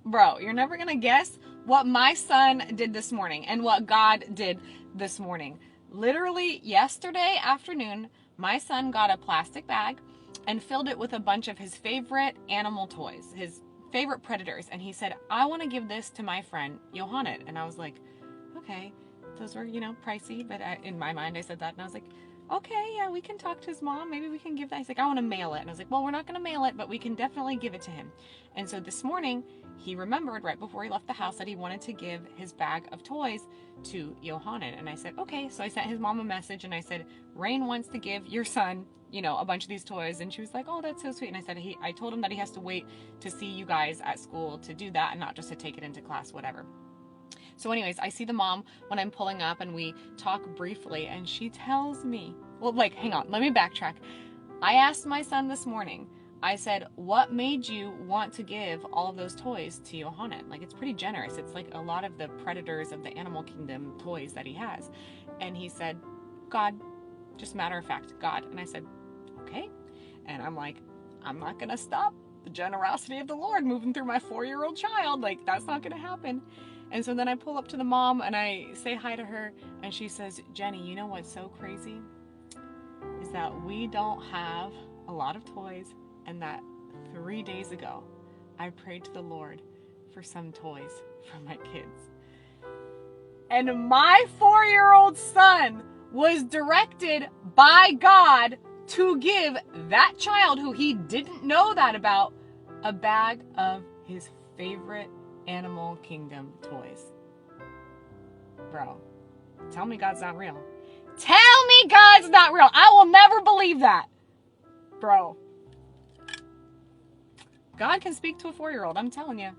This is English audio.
Bro, you're never going to guess what my son did this morning and what God did this morning. Literally yesterday afternoon, my son got a plastic bag and filled it with a bunch of his favorite animal toys, his favorite predators. And he said, I want to give this to my friend, Johanna. And I was like, okay, those were, pricey. But in my mind, I said that. And I was like, okay, yeah, we can talk to his mom. Maybe we can give that. He's like, I want to mail it. And I was like, well, we're not going to mail it, but we can definitely give it to him. And so this morning, he remembered right before he left the house that he wanted to give his bag of toys to Johanna. And I said, okay. So I sent his mom a message and I said, Rain wants to give your son, a bunch of these toys. And she was like, oh, that's so sweet. And I said, I told him that he has to wait to see you guys at school to do that and not just to take it into class, whatever. So anyways, I see the mom when I'm pulling up and we talk briefly and she tells me, hang on, let me backtrack. I asked my son this morning, I said, what made you want to give all of those toys to Johanna? It's pretty generous. It's like a lot of the predators of the animal kingdom toys that he has. And he said, God, just matter of fact, God. And I said, okay. And I'm like, I'm not going to stop the generosity of the Lord moving through my 4-year-old child. That's not going to happen. And so then I pull up to the mom and I say hi to her and she says, Jenny, you know what's so crazy? Is that we don't have a lot of toys and that 3 days ago, I prayed to the Lord for some toys for my kids. And my 4-year-old son was directed by God to give that child who he didn't know that about a bag of his favorite animal kingdom toys. Bro, tell me God's not real. Tell me God's not real. I will never believe that. Bro. God can speak to a 4-year-old, I'm telling you.